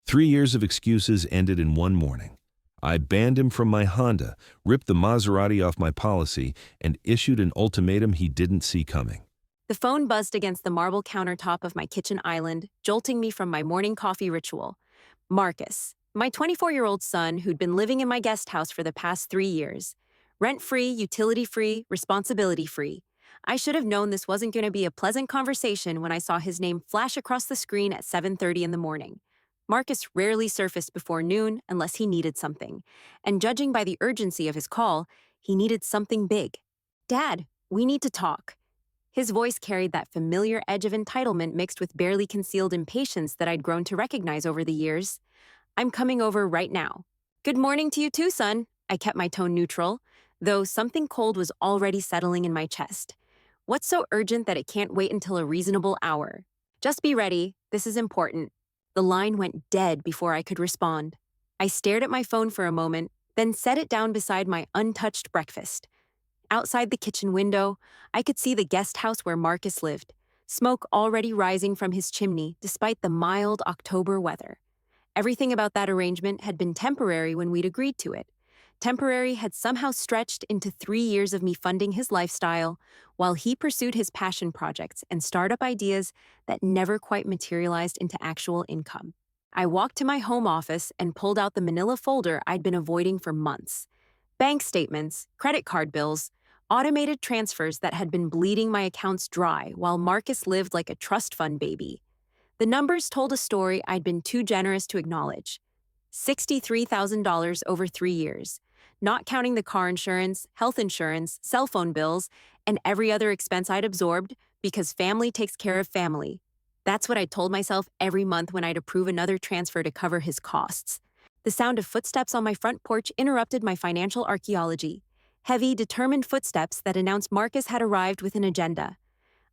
3 years of excuses ended in one morning. I banned him from my Honda, ripped the Maserati off my policy, and issued an ultimatum he didn't see coming. The phone buzzed against the marble countertop of my kitchen island, jolting me from my morning coffee ritual. Marcus, my 24-year-old son who'd been living in my guest house for the past 3 years. Rent-free, utility-free, responsibility-free. I should have known this wasn't going to be a pleasant conversation when I saw his name flash across the screen at 7:30 in the morning. Marcus rarely surfaced before noon unless he needed something, and judging by the urgency of his call, he needed something big. "Dad, we need to talk." His voice carried that familiar edge of entitlement mixed with barely concealed impatience that I'd grown to recognize over the years. "I'm coming over right now." "Good morning to you too, son." I kept my tone neutral, though something cold was already settling in my chest. "What's so urgent that it can't wait until a reasonable hour?" "Just be ready. This is important." The line went dead before I could respond. I stared at my phone for a moment, then set it down beside my untouched breakfast. Outside the kitchen window, I could see the guest house where Marcus lived, smoke already rising from his chimney despite the mild October weather. Everything about that arrangement had been temporary when we'd agreed to it. Temporary had somehow stretched into 3 years of me funding his lifestyle while he pursued his passion projects and startup ideas that never quite materialized into actual income. I walked to my home office and pulled out the manila folder I'd been avoiding for months. Bank statements, credit card bills, automated transfers that had been bleeding my accounts dry while Marcus lived like a trust fund baby. The numbers told a story I'd been too generous to acknowledge. $63,000 over 3 years, not counting the car insurance, health insurance, cell phone bills, and every other expense I'd absorbed because family takes care of family. That's what I told myself every month when I'd approve another transfer to cover his costs. The sound of footsteps on my front porch interrupted my financial archaeology. Heavy, determined footsteps that announced Marcus had arrived with an agenda.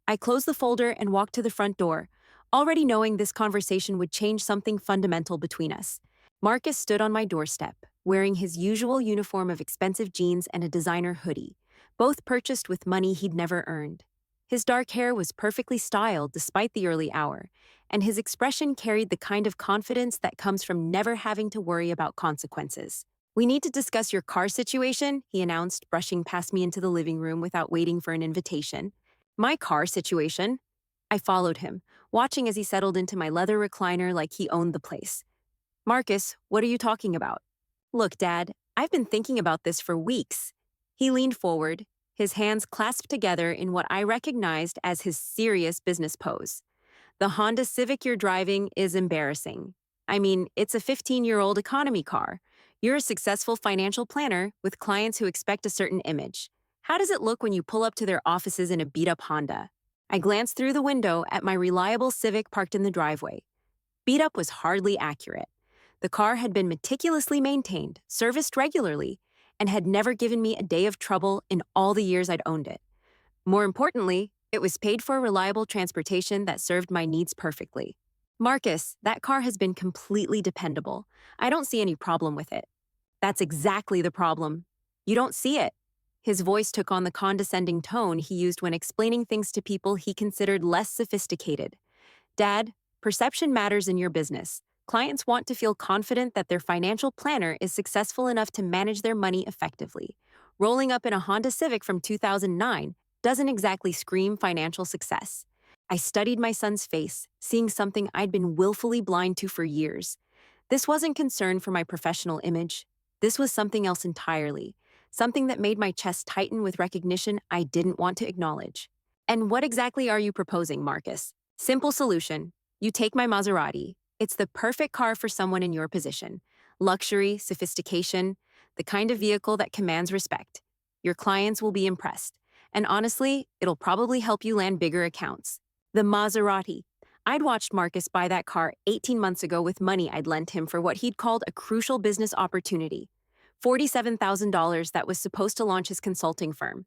I closed the folder and walked to the front door, already knowing this conversation would change something fundamental between us. Marcus stood on my doorstep, wearing his usual uniform of expensive jeans and a designer hoodie, both purchased with money he'd never earned. His dark hair was perfectly styled despite the early hour, and his expression carried the kind of confidence that comes from never having to worry about consequences. "We need to discuss your car situation," he announced, brushing past me into the living room without waiting for an invitation. "My car situation?" I followed him, watching as he settled into my leather recliner like he owned the place. "Marcus, what are you talking about?" "Look, Dad, I've been thinking about this for weeks." He leaned forward, his hands clasped together in what I recognized as his serious business pose. "The Honda Civic you're driving is embarrassing. I mean, it's a 15-year-old economy car. You're a successful financial planner with clients who expect a certain image. How does it look when you pull up to their offices in a beat-up Honda?" I glanced through the window at my reliable Civic parked in the driveway. Beat up was hardly accurate. The car had been meticulously maintained, serviced regularly, and had never given me a day of trouble in all the years I'd owned it. More importantly, it was paid for reliable transportation that served my needs perfectly. "Marcus, that car has been completely dependable. I don't see any problem with it." "That's exactly the problem. You don't see it." His voice took on the condescending tone he used when explaining things to people he considered less sophisticated. "Dad, perception matters in your business. Clients want to feel confident that their financial planner is successful enough to manage their money effectively. Rolling up in a Honda Civic from 2009 doesn't exactly scream financial success." I studied my son's face, seeing something I'd been willfully blind to for years. This wasn't concern for my professional image. This was something else entirely, something that made my chest tighten with recognition I didn't want to acknowledge. "And what exactly are you proposing, Marcus?" "Simple solution. You take my Maserati. It's the perfect car for someone in your position. Luxury, sophistication, the kind of vehicle that commands respect. Your clients will be impressed. And honestly, it'll probably help you land bigger accounts." The Maserati. I'd watched Marcus buy that car 18 months ago with money I'd lent him for what he'd called a crucial business opportunity. $47,000 that was supposed to launch his consulting firm.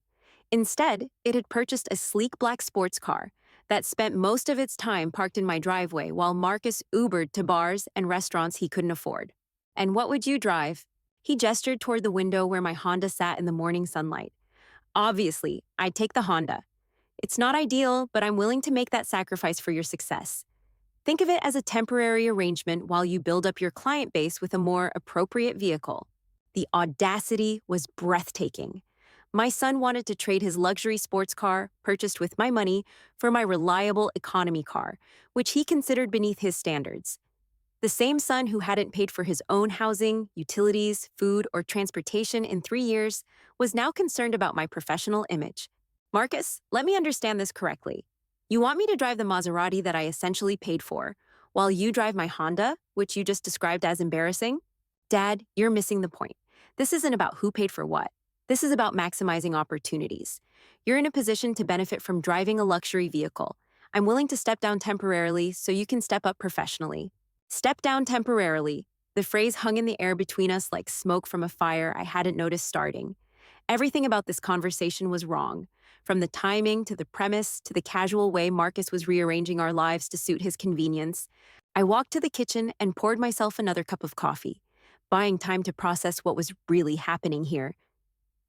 Instead, it had purchased a sleek black sports car that spent most of its time parked in my driveway while Marcus Ubered to bars and restaurants he couldn't afford. "And what would you drive?" He gestured toward the window where my Honda sat in the morning sunlight. "Obviously, I'd take the Honda. It's not ideal, but I'm willing to make that sacrifice for your success." Think of it as a temporary arrangement while you build up your client base with a more appropriate vehicle. The audacity was breathtaking. My son wanted to trade his luxury sports car, purchased with my money, for my reliable economy car, which he considered beneath his standards. The same son who hadn't paid for his own housing, utilities, food, or transportation in 3 years was now concerned about my professional image. Marcus, let me understand this correctly. You want me to drive the Maserati that I essentially paid for, while you drive my Honda, which you just described as embarrassing? Dad, you're missing the point. This isn't about who paid for what. This is about maximizing opportunities. You're in a position to benefit from driving a luxury vehicle. I'm willing to step down temporarily so you can step up professionally. Step down temporarily. The phrase hung in the air between us like smoke from a fire I hadn't noticed starting. Everything about this conversation was wrong, from the timing to the premise to the casual way Marcus was rearranging our lives to suit his convenience. I walked to the kitchen and poured myself another cup of coffee, buying time to process what was really happening here.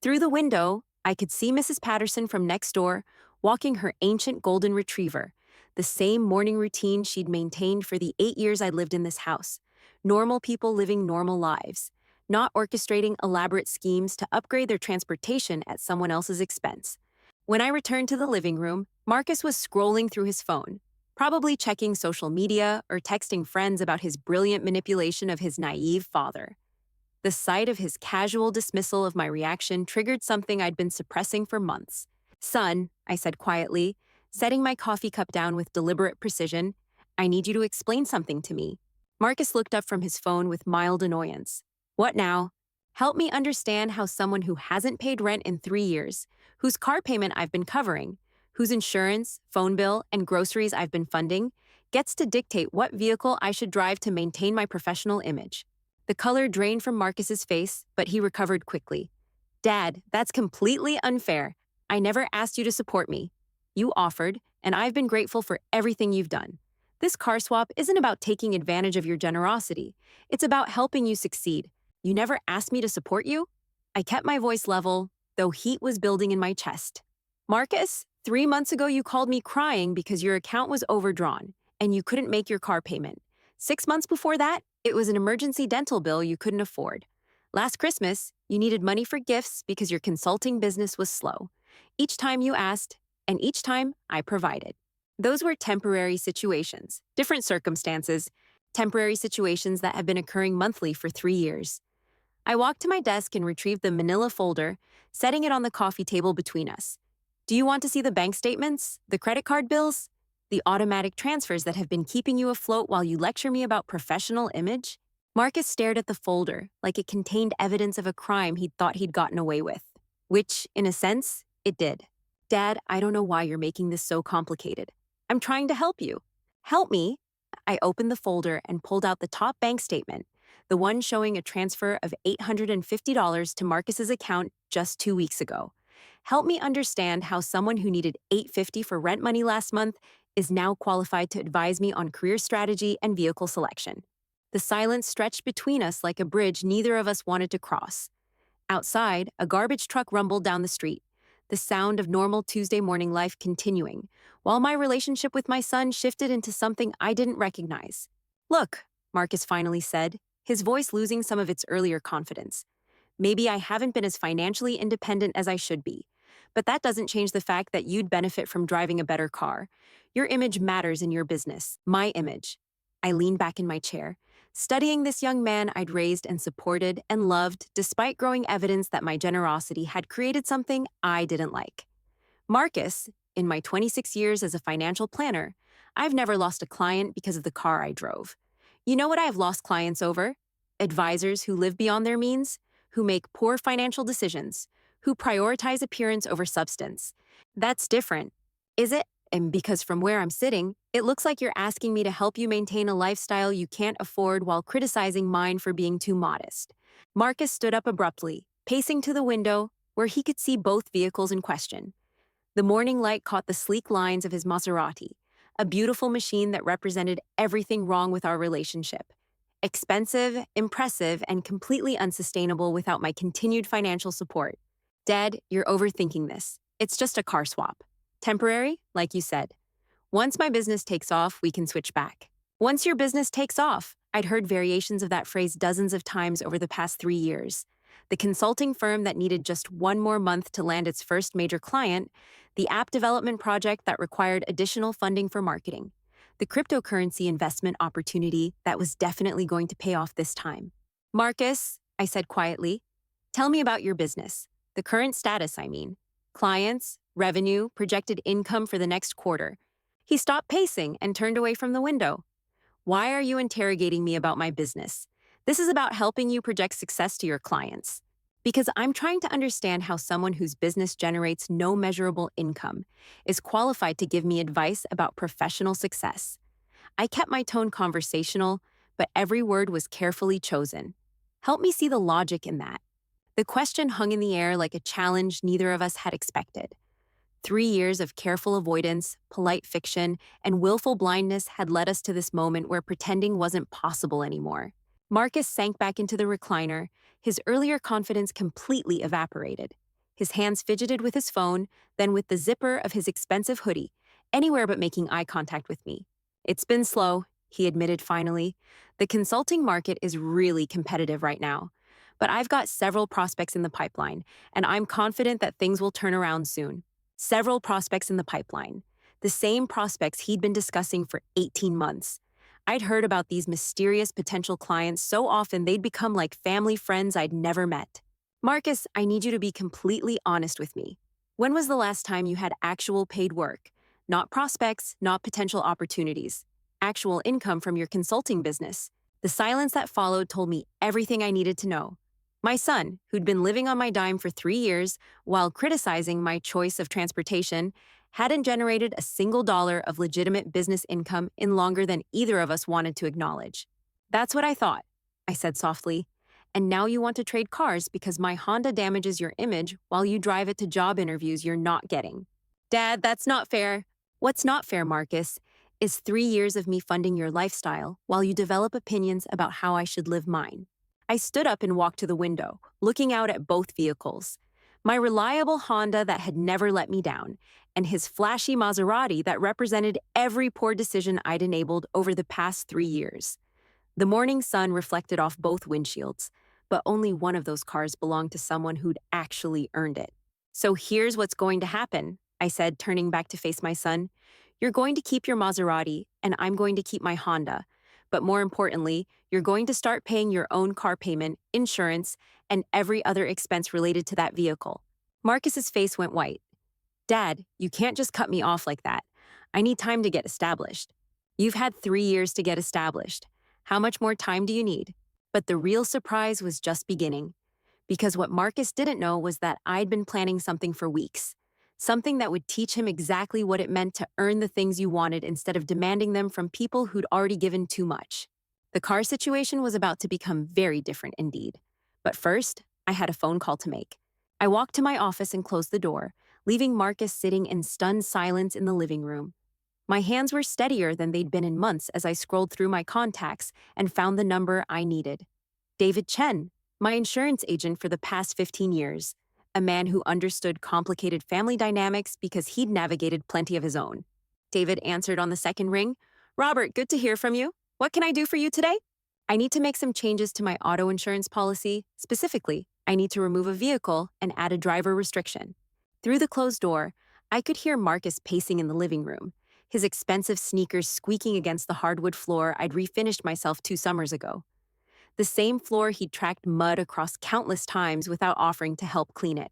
Through the window, I could see Mrs. Patterson from next door walking her ancient golden retriever, the same morning routine she'd maintained for the 8 years I'd lived in this house. Normal people living normal lives, not orchestrating elaborate schemes to upgrade their transportation at someone else's expense. When I returned to the living room, Marcus was scrolling through his phone, probably checking social media or texting friends about his brilliant manipulation of his naive father. The sight of his casual dismissal of my reaction triggered something I'd been suppressing for months. Son, I said quietly, setting my coffee cup down with deliberate precision, I need you to explain something to me. Marcus looked up from his phone with mild annoyance. What now? Help me understand how someone who hasn't paid rent in 3 years, whose car payment I've been covering, whose insurance, phone bill, and groceries I've been funding, gets to dictate what vehicle I should drive to maintain my professional image. The color drained from Marcus's face, but he recovered quickly. Dad, that's completely unfair. I never asked you to support me. You offered, and I've been grateful for everything you've done. This car swap isn't about taking advantage of your generosity. It's about helping you succeed. You never asked me to support you? I kept my voice level, though heat was building in my chest. Marcus, 3 months ago you called me crying because your account was overdrawn, and you couldn't make your car payment. 6 months before that, it was an emergency dental bill you couldn't afford. Last Christmas, you needed money for gifts because your consulting business was slow. Each time you asked, and each time I provided. Those were temporary situations, different circumstances, temporary situations that have been occurring monthly for 3 years. I walked to my desk and retrieved the manila folder, setting it on the coffee table between us. Do you want to see the bank statements, the credit card bills, the automatic transfers that have been keeping you afloat while you lecture me about professional image? Marcus stared at the folder like it contained evidence of a crime he'd thought he'd gotten away with, which, in a sense, it did. Dad, I don't know why you're making this so complicated. I'm trying to help you. Help me. I opened the folder and pulled out the top bank statement, the one showing a transfer of $850 to Marcus's account just 2 weeks ago. Help me understand how someone who needed $850 for rent money last month is now qualified to advise me on career strategy and vehicle selection. The silence stretched between us like a bridge neither of us wanted to cross. Outside, a garbage truck rumbled down the street, the sound of normal Tuesday morning life continuing, while my relationship with my son shifted into something I didn't recognize. Look, Marcus finally said, his voice losing some of its earlier confidence. Maybe I haven't been as financially independent as I should be, but that doesn't change the fact that you'd benefit from driving a better car. Your image matters in your business, my image. I leaned back in my chair, studying this young man I'd raised and supported and loved despite growing evidence that my generosity had created something I didn't like. Marcus, in my 26 years as a financial planner, I've never lost a client because of the car I drove. You know what I've lost clients over? Advisors who live beyond their means, who make poor financial decisions, who prioritize appearance over substance. That's different, is it? And because from where I'm sitting, it looks like you're asking me to help you maintain a lifestyle you can't afford while criticizing mine for being too modest. Marcus stood up abruptly, pacing to the window where he could see both vehicles in question. The morning light caught the sleek lines of his Maserati, a beautiful machine that represented everything wrong with our relationship. Expensive, impressive, and completely unsustainable without my continued financial support. Dad, you're overthinking this. It's just a car swap. Temporary, like you said. Once my business takes off, we can switch back. Once your business takes off, I'd heard variations of that phrase dozens of times over the past 3 years. The consulting firm that needed just one more month to land its first major client, the app development project that required additional funding for marketing, the cryptocurrency investment opportunity that was definitely going to pay off this time. Marcus, I said quietly, tell me about your business. The current status, I mean. Clients, revenue, projected income for the next quarter. He stopped pacing and turned away from the window. Why are you interrogating me about my business? This is about helping you project success to your clients. Because I'm trying to understand how someone whose business generates no measurable income is qualified to give me advice about professional success. I kept my tone conversational, but every word was carefully chosen. Help me see the logic in that. The question hung in the air like a challenge neither of us had expected. 3 years of careful avoidance, polite fiction, and willful blindness had led us to this moment where pretending wasn't possible anymore. Marcus sank back into the recliner, his earlier confidence completely evaporated. His hands fidgeted with his phone, then with the zipper of his expensive hoodie, anywhere but making eye contact with me. It's been slow, he admitted finally. The consulting market is really competitive right now. But I've got several prospects in the pipeline, and I'm confident that things will turn around soon. Several prospects in the pipeline. The same prospects he'd been discussing for 18 months. I'd heard about these mysterious potential clients so often they'd become like family friends I'd never met. Marcus, I need you to be completely honest with me. When was the last time you had actual paid work? Not prospects, not potential opportunities. Actual income from your consulting business. The silence that followed told me everything I needed to know. My son, who'd been living on my dime for 3 years while criticizing my choice of transportation, hadn't generated a single dollar of legitimate business income in longer than either of us wanted to acknowledge. That's what I thought, I said softly. And now you want to trade cars because my Honda damages your image while you drive it to job interviews you're not getting. Dad, that's not fair. What's not fair, Marcus, is 3 years of me funding your lifestyle while you develop opinions about how I should live mine. I stood up and walked to the window, looking out at both vehicles. My reliable Honda that had never let me down, and his flashy Maserati that represented every poor decision I'd enabled over the past 3 years. The morning sun reflected off both windshields, but only one of those cars belonged to someone who'd actually earned it. So here's what's going to happen, I said, turning back to face my son. You're going to keep your Maserati, and I'm going to keep my Honda. But more importantly, you're going to start paying your own car payment, insurance, and every other expense related to that vehicle. Marcus's face went white. Dad, you can't just cut me off like that. I need time to get established. You've had 3 years to get established. How much more time do you need? But the real surprise was just beginning. Because what Marcus didn't know was that I'd been planning something for weeks. Something that would teach him exactly what it meant to earn the things you wanted instead of demanding them from people who'd already given too much. The car situation was about to become very different indeed. But first, I had a phone call to make. I walked to my office and closed the door, leaving Marcus sitting in stunned silence in the living room. My hands were steadier than they'd been in months as I scrolled through my contacts and found the number I needed. David Chen, my insurance agent for the past 15 years. A man who understood complicated family dynamics because he'd navigated plenty of his own. David answered on the second ring. Robert, good to hear from you. What can I do for you today? I need to make some changes to my auto insurance policy. Specifically, I need to remove a vehicle and add a driver restriction. Through the closed door, I could hear Marcus pacing in the living room, his expensive sneakers squeaking against the hardwood floor I'd refinished myself 2 summers ago. The same floor he'd tracked mud across countless times without offering to help clean it.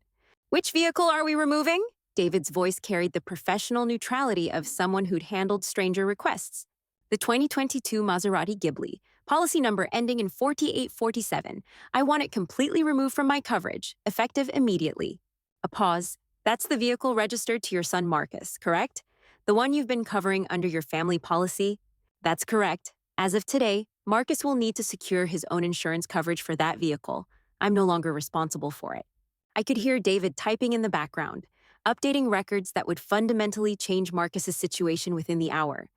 Which vehicle are we removing? David's voice carried the professional neutrality of someone who'd handled stranger requests. The 2022 Maserati Ghibli, policy number ending in 4847. I want it completely removed from my coverage, effective immediately. A pause. That's the vehicle registered to your son Marcus, correct? The one you've been covering under your family policy? That's correct. As of today, Marcus will need to secure his own insurance coverage for that vehicle. I'm no longer responsible for it. I could hear David typing in the background, updating records that would fundamentally change Marcus's situation within the hour.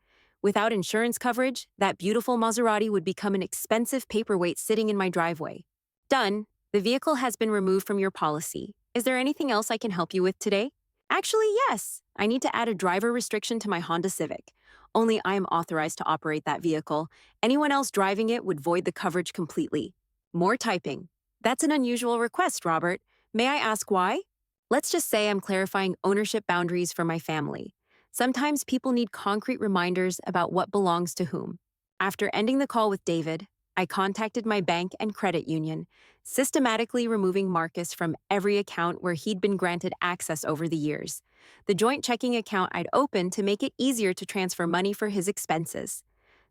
Without insurance coverage, that beautiful Maserati would become an expensive paperweight sitting in my driveway. Done. The vehicle has been removed from your policy. Is there anything else I can help you with today? Actually, yes. I need to add a driver restriction to my Honda Civic. Only I am authorized to operate that vehicle. Anyone else driving it would void the coverage completely. More typing. That's an unusual request, Robert. May I ask why? Let's just say I'm clarifying ownership boundaries for my family. Sometimes people need concrete reminders about what belongs to whom. After ending the call with David, I contacted my bank and credit union, systematically removing Marcus from every account where he'd been granted access over the years. The joint checking account I'd opened to make it easier to transfer money for his expenses.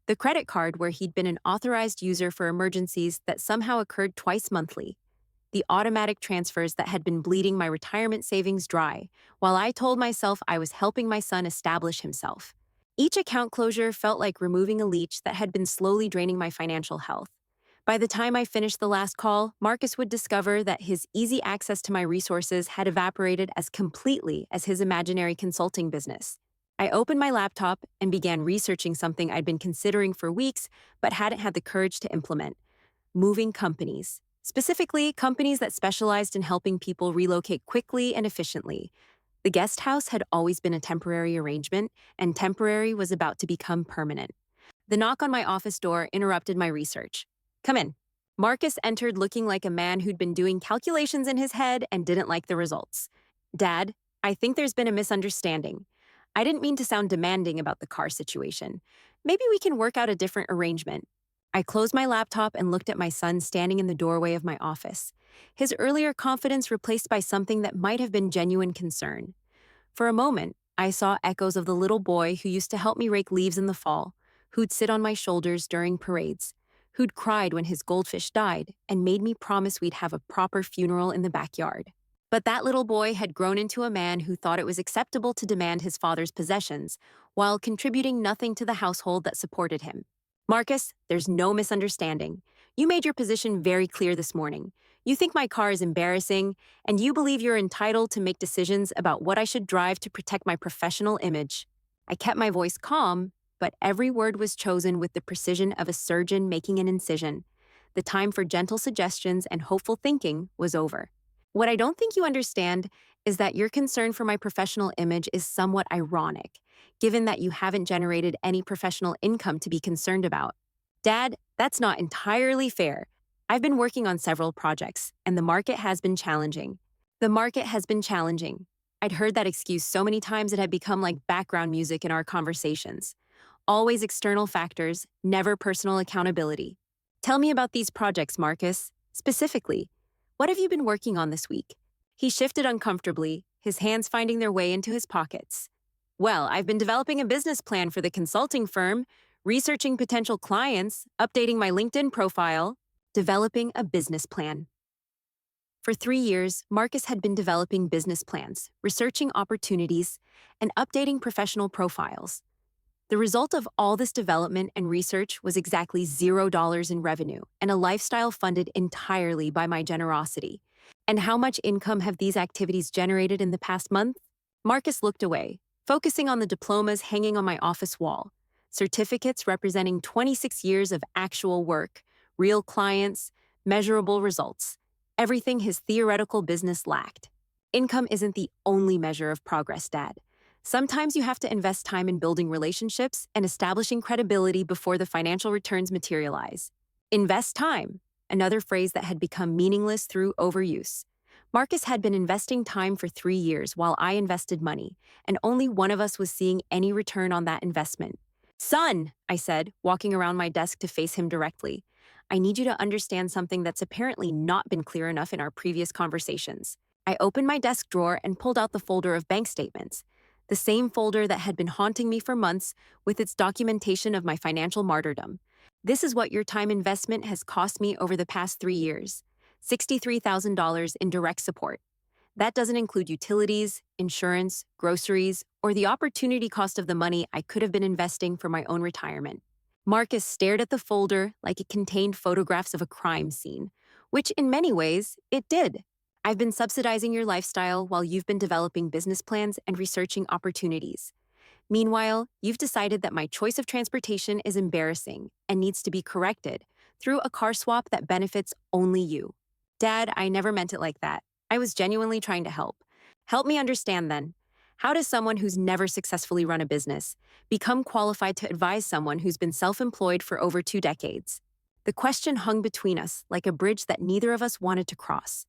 The credit card where he'd been an authorized user for emergencies that somehow occurred twice monthly. The automatic transfers that had been bleeding my retirement savings dry, while I told myself I was helping my son establish himself. Each account closure felt like removing a leech that had been slowly draining my financial health. By the time I finished the last call, Marcus would discover that his easy access to my resources had evaporated as completely as his imaginary consulting business. I opened my laptop and began researching something I'd been considering for weeks but hadn't had the courage to implement: moving companies. Specifically, companies that specialized in helping people relocate quickly and efficiently. The guest house had always been a temporary arrangement, and temporary was about to become permanent. The knock on my office door interrupted my research. Come in. Marcus entered looking like a man who'd been doing calculations in his head and didn't like the results. Dad, I think there's been a misunderstanding. I didn't mean to sound demanding about the car situation. Maybe we can work out a different arrangement. I closed my laptop and looked at my son standing in the doorway of my office, his earlier confidence replaced by something that might have been genuine concern. For a moment, I saw echoes of the little boy who used to help me rake leaves in the fall, who'd sit on my shoulders during parades, who'd cried when his goldfish died and made me promise we'd have a proper funeral in the backyard. But that little boy had grown into a man who thought it was acceptable to demand his father's possessions, while contributing nothing to the household that supported him. Marcus, there's no misunderstanding. You made your position very clear this morning. You think my car is embarrassing, and you believe you're entitled to make decisions about what I should drive to protect my professional image. I kept my voice calm, but every word was chosen with the precision of a surgeon making an incision. The time for gentle suggestions and hopeful thinking was over. What I don't think you understand is that your concern for my professional image is somewhat ironic, given that you haven't generated any professional income to be concerned about. Dad, that's not entirely fair. I've been working on several projects, and the market has been challenging. The market has been challenging. I'd heard that excuse so many times it had become like background music in our conversations. Always external factors, never personal accountability. Tell me about these projects, Marcus. Specifically, what have you been working on this week? He shifted uncomfortably, his hands finding their way into his pockets. Well, I've been developing a business plan for the consulting firm, researching potential clients, updating my LinkedIn profile, developing a business plan. For 3 years, Marcus had been developing business plans, researching opportunities, and updating professional profiles. The result of all this development and research was exactly $0 in revenue and a lifestyle funded entirely by my generosity. And how much income have these activities generated in the past month? Marcus looked away, focusing on the diplomas hanging on my office wall, certificates representing 26 years of actual work, real clients, measurable results, everything his theoretical business lacked. Income isn't the only measure of progress, Dad. Sometimes you have to invest time in building relationships and establishing credibility before the financial returns materialize. Invest time, another phrase that had become meaningless through overuse. Marcus had been investing time for 3 years while I invested money, and only one of us was seeing any return on that investment. Son, I said, walking around my desk to face him directly, I need you to understand something that's apparently not been clear enough in our previous conversations. I opened my desk drawer and pulled out the folder of bank statements, the same folder that had been haunting me for months with its documentation of my financial martyrdom. This is what your time investment has cost me over the past 3 years: $63,000 in direct support. That doesn't include utilities, insurance, groceries, or the opportunity cost of the money I could have been investing for my own retirement. Marcus stared at the folder like it contained photographs of a crime scene, which in many ways, it did. I've been subsidizing your lifestyle while you've been developing business plans and researching opportunities. Meanwhile, you've decided that my choice of transportation is embarrassing and needs to be corrected through a car swap that benefits only you. Dad, I never meant it like that. I was genuinely trying to help. Help me understand then. How does someone who's never successfully run a business become qualified to advise someone who's been self-employed for over 2 decades? The question hung between us like a bridge that neither of us wanted to cross.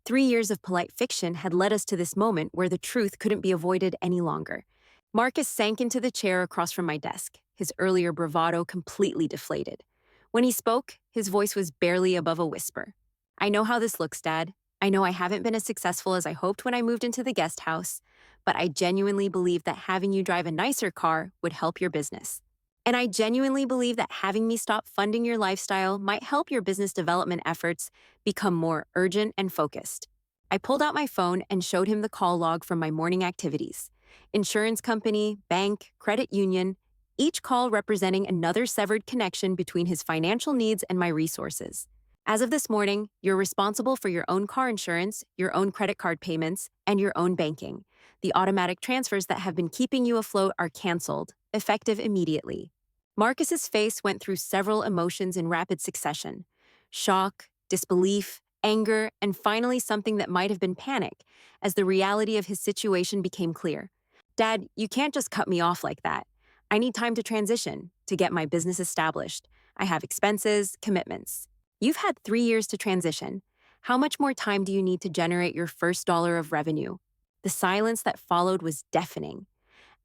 3 years of polite fiction had led us to this moment where the truth couldn't be avoided any longer. Marcus sank into the chair across from my desk, his earlier bravado completely deflated. When he spoke, his voice was barely above a whisper. I know how this looks, Dad. I know I haven't been as successful as I hoped when I moved into the guest house, but I genuinely believe that having you drive a nicer car would help your business. And I genuinely believe that having me stop funding your lifestyle might help your business development efforts become more urgent and focused. I pulled out my phone and showed him the call log from my morning activities. Insurance company, bank, credit union, each call representing another severed connection between his financial needs and my resources. As of this morning, you're responsible for your own car insurance, your own credit card payments, and your own banking. The automatic transfers that have been keeping you afloat are canceled, effective immediately. Marcus's face went through several emotions in rapid succession: shock, disbelief, anger, and finally something that might have been panic as the reality of his situation became clear. Dad, you can't just cut me off like that. I need time to transition, to get my business established. I have expenses, commitments. You've had 3 years to transition. How much more time do you need to generate your first dollar of revenue? The silence that followed was deafening.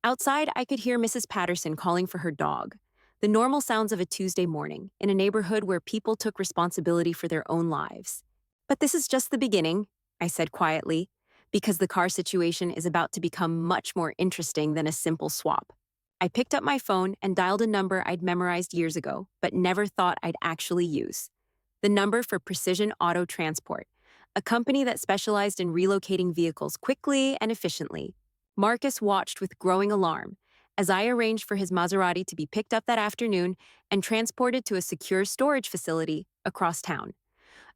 Outside, I could hear Mrs. Patterson calling for her dog. The normal sounds of a Tuesday morning in a neighborhood where people took responsibility for their own lives. But this is just the beginning, I said quietly, because the car situation is about to become much more interesting than a simple swap. I picked up my phone and dialed a number I'd memorized years ago, but never thought I'd actually use. The number for Precision Auto Transport, a company that specialized in relocating vehicles quickly and efficiently. Marcus watched with growing alarm as I arranged for his Maserati to be picked up that afternoon and transported to a secure storage facility across town.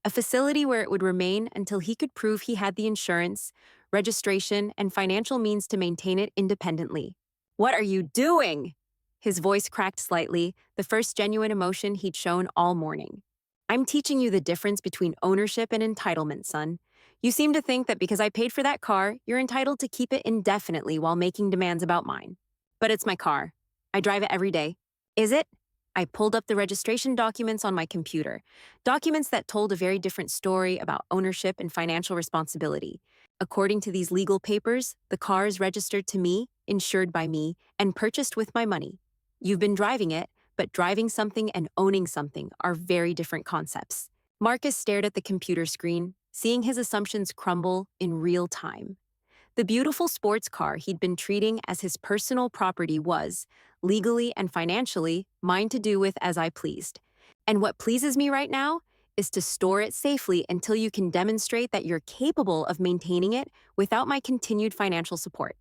A facility where it would remain until he could prove he had the insurance, registration, and financial means to maintain it independently. What are you doing? His voice cracked slightly, the first genuine emotion he'd shown all morning. I'm teaching you the difference between ownership and entitlement, son. You seem to think that because I paid for that car, you're entitled to keep it indefinitely while making demands about mine. But it's my car. I drive it every day. Is it? I pulled up the registration documents on my computer, documents that told a very different story about ownership and financial responsibility. According to these legal papers, the car is registered to me, insured by me, and purchased with my money. You've been driving it, but driving something and owning something are very different concepts. Marcus stared at the computer screen, seeing his assumptions crumble in real time. The beautiful sports car he'd been treating as his personal property was, legally and financially, mine to do with as I pleased. And what pleases me right now is to store it safely until you can demonstrate that you're capable of maintaining it without my continued financial support.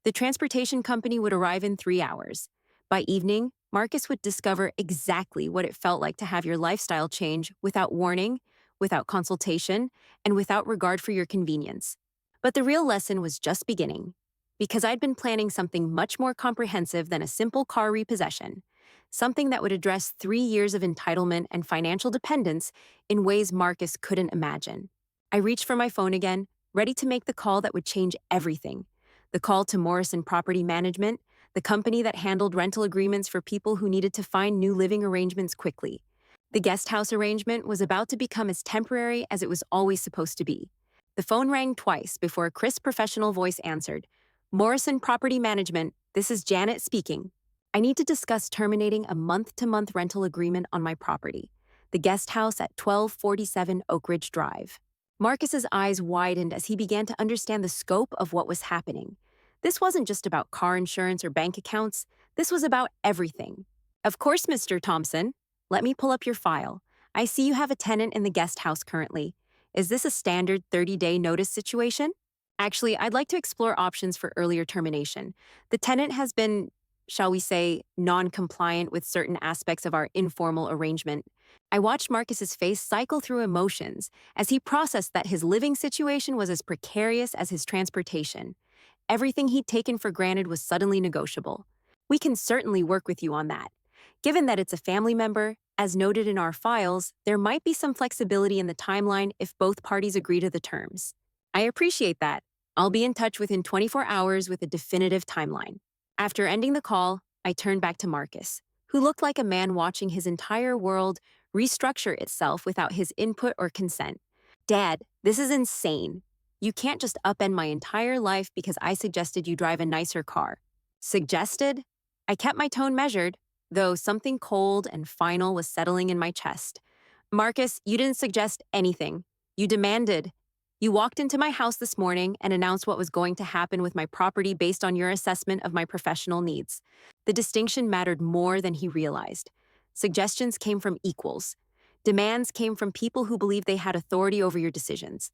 The transportation company would arrive in 3 hours. By evening, Marcus would discover exactly what it felt like to have your lifestyle change without warning, without consultation, and without regard for your convenience. But the real lesson was just beginning, because I'd been planning something much more comprehensive than a simple car repossession, something that would address 3 years of entitlement and financial dependence in ways Marcus couldn't imagine. I reached for my phone again, ready to make the call that would change everything. The call to Morrison Property Management, the company that handled rental agreements for people who needed to find new living arrangements quickly. The guest house arrangement was about to become as temporary as it was always supposed to be. The phone rang twice before a crisp professional voice answered. Morrison Property Management, this is Janet speaking. I need to discuss terminating a month-to-month rental agreement on my property, the guest house at 1247 Oak Ridge Drive. Marcus's eyes widened as he began to understand the scope of what was happening. This wasn't just about car insurance or bank accounts. This was about everything. Of course, Mr. Thompson. Let me pull up your file. I see you have a tenant in the guest house currently. Is this a standard 30-day notice situation? Actually, I'd like to explore options for earlier termination. The tenant has been, shall we say, non-compliant with certain aspects of our informal arrangement. I watched Marcus's face cycle through emotions as he processed that his living situation was as precarious as his transportation. Everything he'd taken for granted was suddenly negotiable. We can certainly work with you on that. Given that it's a family member, as noted in our files, there might be some flexibility in the timeline if both parties agree to the terms. I appreciate that. I'll be in touch within 24 hours with a definitive timeline. After ending the call, I turned back to Marcus, who looked like a man watching his entire world restructure itself without his input or consent. Dad, this is insane. You can't just upend my entire life because I suggested you drive a nicer car. Suggested? I kept my tone measured, though something cold and final was settling in my chest. Marcus, you didn't suggest anything. You demanded. You walked into my house this morning and announced what was going to happen with my property based on your assessment of my professional needs. The distinction mattered more than he realized. Suggestions came from equals. Demands came from people who believed they had authority over your decisions.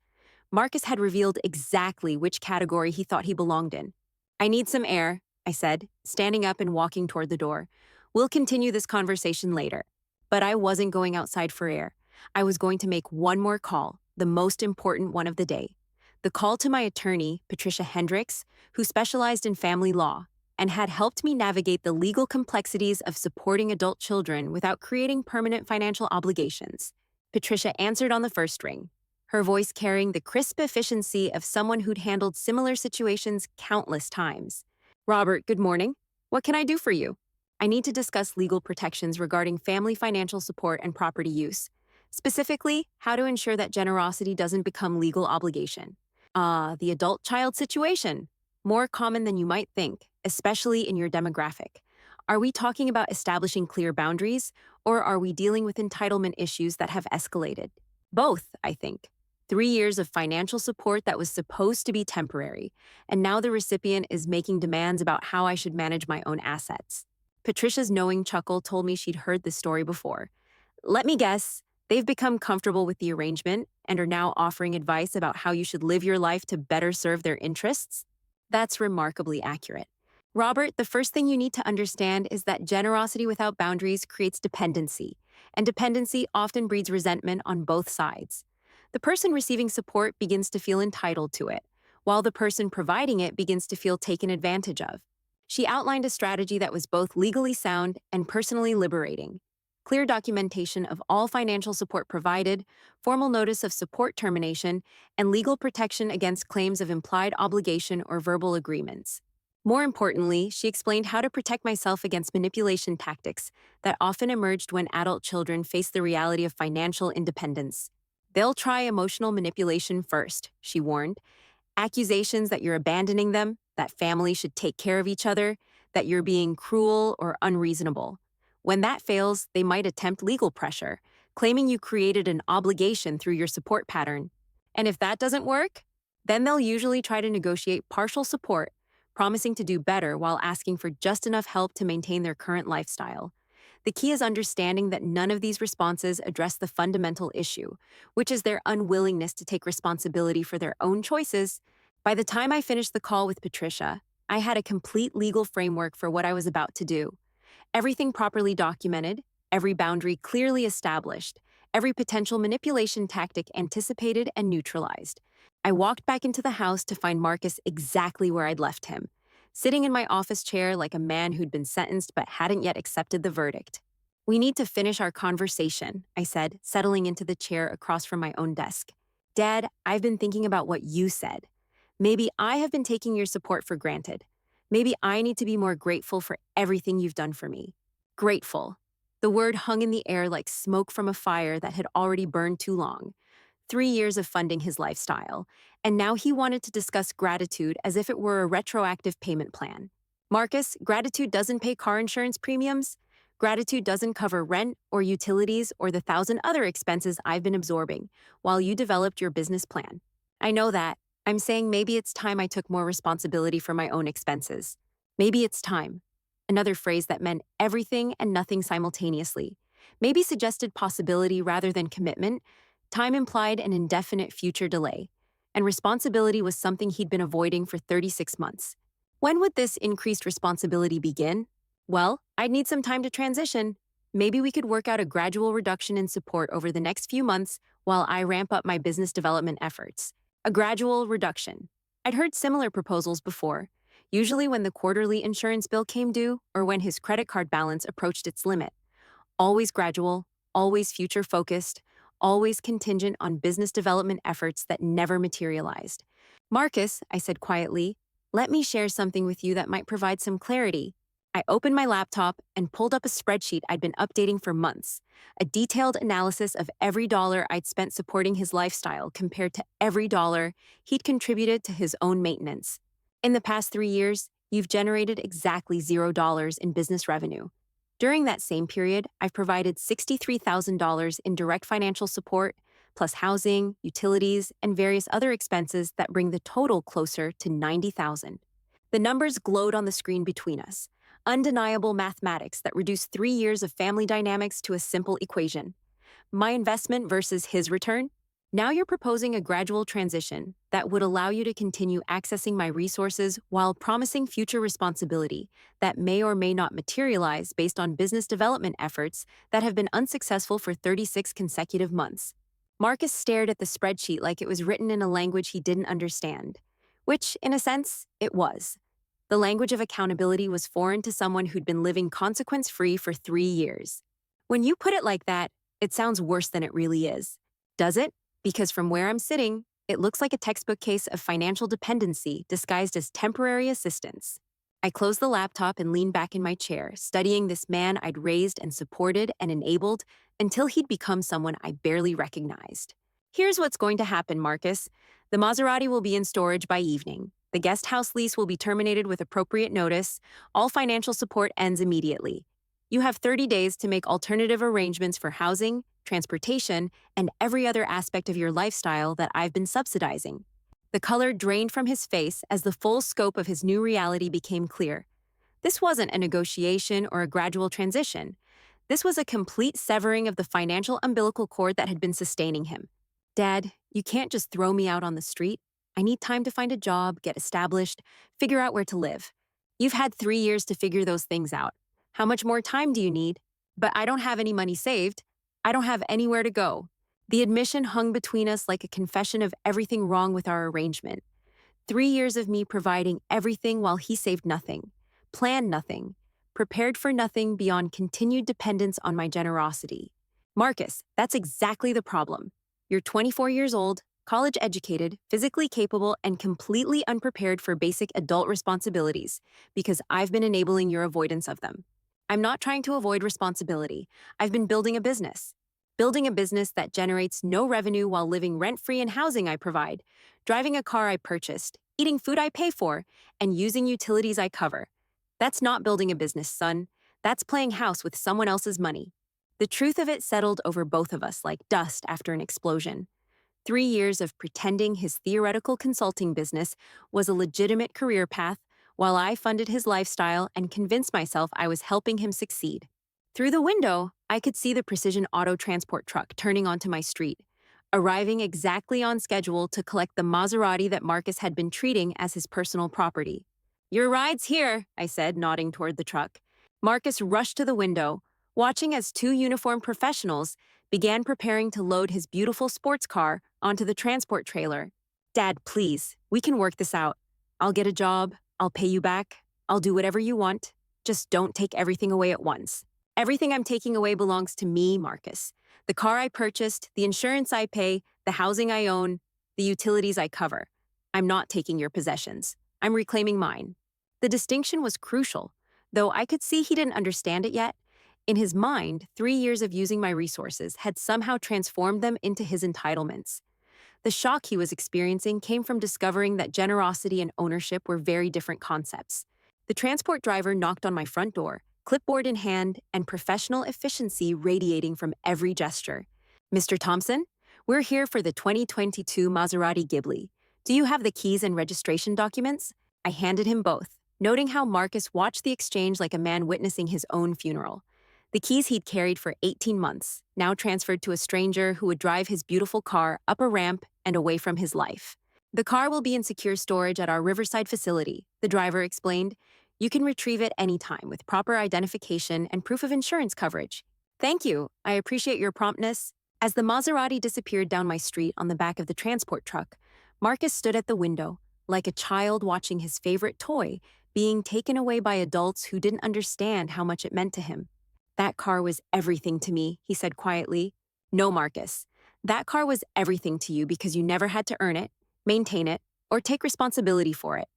Marcus had revealed exactly which category he thought he belonged in. I need some air, I said, standing up and walking toward the door. We'll continue this conversation later. But I wasn't going outside for air. I was going to make one more call, the most important one of the day. The call to my attorney, Patricia Hendricks, who specialized in family law and had helped me navigate the legal complexities of supporting adult children without creating permanent financial obligations. Patricia answered on the first ring, her voice carrying the crisp efficiency of someone who'd handled similar situations countless times. Robert, good morning. What can I do for you? I need to discuss legal protections regarding family financial support and property use. Specifically, how to ensure that generosity doesn't become legal obligation. The adult-child situation. More common than you might think, especially in your demographic. Are we talking about establishing clear boundaries, or are we dealing with entitlement issues that have escalated? Both, I think. 3 years of financial support that was supposed to be temporary, and now the recipient is making demands about how I should manage my own assets. Patricia's knowing chuckle told me she'd heard this story before. Let me guess, they've become comfortable with the arrangement and are now offering advice about how you should live your life to better serve their interests? That's remarkably accurate. Robert, the first thing you need to understand is that generosity without boundaries creates dependency, and dependency often breeds resentment on both sides. The person receiving support begins to feel entitled to it, while the person providing it begins to feel taken advantage of. She outlined a strategy that was both legally sound and personally liberating. Clear documentation of all financial support provided, formal notice of support termination, and legal protection against claims of implied obligation or verbal agreements. More importantly, she explained how to protect myself against manipulation tactics that often emerged when adult children face the reality of financial independence. They'll try emotional manipulation first, she warned. Accusations that you're abandoning them, that families should take care of each other, that you're being cruel or unreasonable. When that fails, they might attempt legal pressure, claiming you created an obligation through your support pattern. And if that doesn't work, then they'll usually try to negotiate partial support, promising to do better while asking for just enough help to maintain their current lifestyle. The key is understanding that none of these responses address the fundamental issue, which is their unwillingness to take responsibility for their own choices. By the time I finished the call with Patricia, I had a complete legal framework for what I was about to do. Everything properly documented, every boundary clearly established, every potential manipulation tactic anticipated and neutralized. I walked back into the house to find Marcus exactly where I'd left him, sitting in my office chair like a man who'd been sentenced but hadn't yet accepted the verdict. We need to finish our conversation, I said, settling into the chair across from my own desk. Dad, I've been thinking about what you said. Maybe I have been taking your support for granted. Maybe I need to be more grateful for everything you've done for me. Grateful. The word hung in the air like smoke from a fire that had already burned too long. 3 years of funding his lifestyle, and now he wanted to discuss gratitude as if it were a retroactive payment plan. Marcus, gratitude doesn't pay car insurance premiums. Gratitude doesn't cover rent or utilities or the 1,000 other expenses I've been absorbing while you developed your business plan. I know that. I'm saying maybe it's time I took more responsibility for my own expenses. Maybe it's time. Another phrase that meant everything and nothing simultaneously. Maybe suggested possibility rather than commitment. Time implied an indefinite future delay, and responsibility was something he'd been avoiding for 36 months. When would this increased responsibility begin? Well, I'd need some time to transition. Maybe we could work out a gradual reduction in support over the next few months while I ramp up my business development efforts. A gradual reduction. I'd heard similar proposals before, usually when the quarterly insurance bill came due or when his credit card balance approached its limit. Always gradual, always future-focused, always contingent on business development efforts that never materialized. Marcus, I said quietly, let me share something with you that might provide some clarity. I opened my laptop and pulled up a spreadsheet I'd been updating for months, a detailed analysis of every dollar I'd spent supporting his lifestyle compared to every dollar he'd contributed to his own maintenance. In the past 3 years, you've generated exactly $0 in business revenue. During that same period, I've provided $63,000 in direct financial support, plus housing, utilities, and various other expenses that bring the total closer to $90,000. The numbers glowed on the screen between us, undeniable mathematics that reduced 3 years of family dynamics to a simple equation. My investment versus his return? Now you're proposing a gradual transition that would allow you to continue accessing my resources while promising future responsibility that may or may not materialize based on business development efforts that have been unsuccessful for 36 consecutive months. Marcus stared at the spreadsheet like it was written in a language he didn't understand, which, in a sense, it was. The language of accountability was foreign to someone who'd been living consequence-free for 3 years. When you put it like that, it sounds worse than it really is. Does it? Because from where I'm sitting, it looks like a textbook case of financial dependency disguised as temporary assistance. I closed the laptop and leaned back in my chair, studying this man I'd raised and supported and enabled until he'd become someone I barely recognized. Here's what's going to happen, Marcus. The Maserati will be in storage by evening. The guest house lease will be terminated with appropriate notice. All financial support ends immediately. You have 30 days to make alternative arrangements for housing, transportation, and every other aspect of your lifestyle that I've been subsidizing. The color drained from his face as the full scope of his new reality became clear. This wasn't a negotiation or a gradual transition. This was a complete severing of the financial umbilical cord that had been sustaining him. Dad, you can't just throw me out on the street. I need time to find a job, get established, figure out where to live. You've had 3 years to figure those things out. How much more time do you need? But I don't have any money saved. I don't have anywhere to go. The admission hung between us like a confession of everything wrong with our arrangement. 3 years of me providing everything while he saved nothing, planned nothing, prepared for nothing beyond continued dependence on my generosity. Marcus, that's exactly the problem. You're 24 years old, college educated, physically capable, and completely unprepared for basic adult responsibilities because I've been enabling your avoidance of them. I'm not trying to avoid responsibility. I've been building a business. Building a business that generates no revenue while living rent-free in housing I provide, driving a car I purchased, eating food I pay for, and using utilities I cover. That's not building a business, son. That's playing house with someone else's money. The truth of it settled over both of us like dust after an explosion. 3 years of pretending his theoretical consulting business was a legitimate career path while I funded his lifestyle and convinced myself I was helping him succeed. Through the window, I could see the precision auto transport truck turning onto my street, arriving exactly on schedule to collect the Maserati that Marcus had been treating as his personal property. Your ride's here, I said, nodding toward the truck. Marcus rushed to the window, watching as 2 uniformed professionals began preparing to load his beautiful sports car onto the transport trailer. Dad, please, we can work this out. I'll get a job, I'll pay you back, I'll do whatever you want. Just don't take everything away at once. Everything I'm taking away belongs to me, Marcus. The car I purchased, the insurance I pay, the housing I own, the utilities I cover. I'm not taking your possessions. I'm reclaiming mine. The distinction was crucial, though I could see he didn't understand it yet. In his mind, 3 years of using my resources had somehow transformed them into his entitlements. The shock he was experiencing came from discovering that generosity and ownership were very different concepts. The transport driver knocked on my front door, clipboard in hand, and professional efficiency radiating from every gesture. Mr. Thompson, we're here for the 2022 Maserati Ghibli. Do you have the keys and registration documents? I handed him both, noting how Marcus watched the exchange like a man witnessing his own funeral. The keys he'd carried for 18 months, now transferred to a stranger who would drive his beautiful car up a ramp and away from his life. The car will be in secure storage at our Riverside facility, the driver explained. You can retrieve it anytime with proper identification and proof of insurance coverage. Thank you. I appreciate your promptness. As the Maserati disappeared down my street on the back of the transport truck, Marcus stood at the window, like a child watching his favorite toy being taken away by adults who didn't understand how much it meant to him. That car was everything to me, he said quietly. No, Marcus. That car was everything to you because you never had to earn it, maintain it, or take responsibility for it.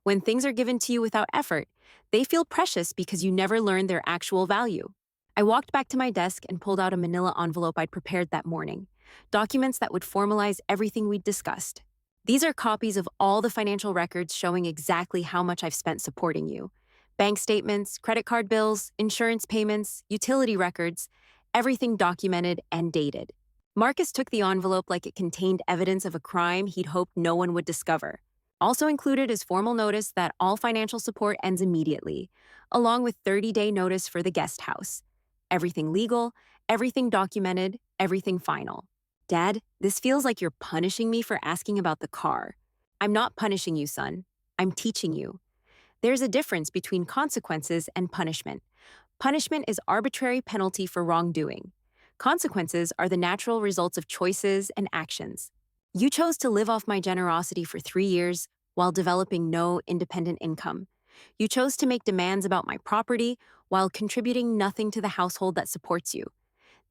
When things are given to you without effort, they feel precious because you never learned their actual value. I walked back to my desk and pulled out a manila envelope I'd prepared that morning, documents that would formalize everything we'd discussed. These are copies of all the financial records showing exactly how much I've spent supporting you. Bank statements, credit card bills, insurance payments, utility records, everything documented and dated. Marcus took the envelope like it contained evidence of a crime he'd hoped no one would discover. Also included is formal notice that all financial support ends immediately, along with 30-day notice for the guest house. Everything legal, everything documented, everything final. Dad, this feels like you're punishing me for asking about the car. I'm not punishing you, son. I'm teaching you. There's a difference between consequences and punishment. Punishment is arbitrary penalty for wrongdoing. Consequences are the natural results of choices and actions. You chose to live off my generosity for 3 years while developing no independent income. You chose to make demands about my property while contributing nothing to the household that supports you.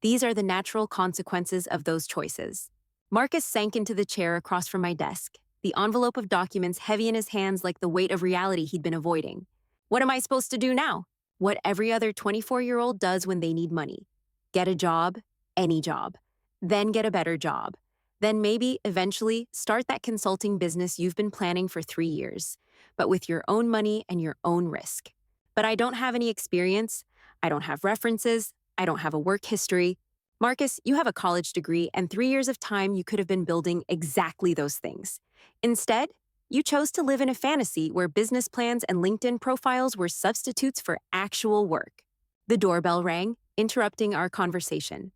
These are the natural consequences of those choices. Marcus sank into the chair across from my desk, the envelope of documents heavy in his hands like the weight of reality he'd been avoiding. What am I supposed to do now? What every other 24-year-old does when they need money. Get a job, any job. Then get a better job. Then maybe, eventually, start that consulting business you've been planning for 3 years, but with your own money and your own risk. But I don't have any experience. I don't have references. I don't have a work history. Marcus, you have a college degree and 3 years of time you could have been building exactly those things. Instead, you chose to live in a fantasy where business plans and LinkedIn profiles were substitutes for actual work. The doorbell rang, interrupting our conversation.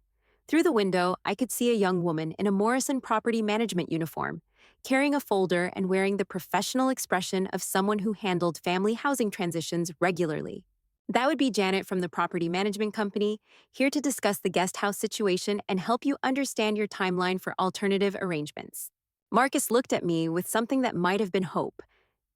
Through the window, I could see a young woman in a Morrison property management uniform, carrying a folder and wearing the professional expression of someone who handled family housing transitions regularly. That would be Janet from the property management company, here to discuss the guest house situation and help you understand your timeline for alternative arrangements. Marcus looked at me with something that might have been hope.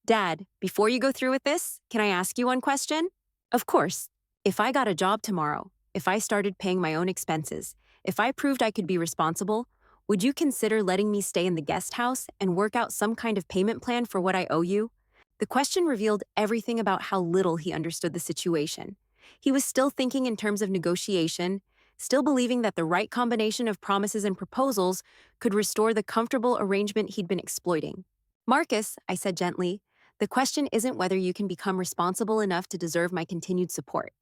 Dad, before you go through with this, can I ask you one question? Of course. If I got a job tomorrow, if I started paying my own expenses, if I proved I could be responsible, would you consider letting me stay in the guest house and work out some kind of payment plan for what I owe you? The question revealed everything about how little he understood the situation. He was still thinking in terms of negotiation, still believing that the right combination of promises and proposals could restore the comfortable arrangement he'd been exploiting. Marcus, I said gently, the question isn't whether you can become responsible enough to deserve my continued support.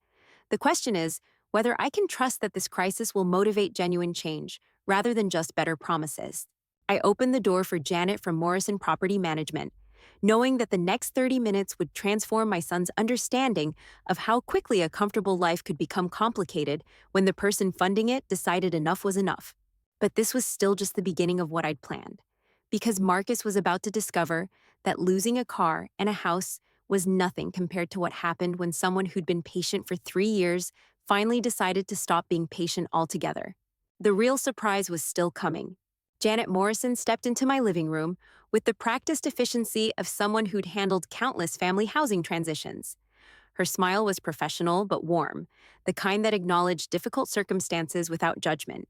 The question is whether I can trust that this crisis will motivate genuine change, rather than just better promises. I opened the door for Janet from Morrison Property Management, knowing that the next 30 minutes would transform my son's understanding of how quickly a comfortable life could become complicated when the person funding it decided enough was enough. But this was still just the beginning of what I'd planned, because Marcus was about to discover that losing a car and a house was nothing compared to what happened when someone who'd been patient for 3 years finally decided to stop being patient altogether. The real surprise was still coming. Janet Morrison stepped into my living room with the practiced efficiency of someone who'd handled countless family housing transitions. Her smile was professional but warm, the kind that acknowledged difficult circumstances without judgment.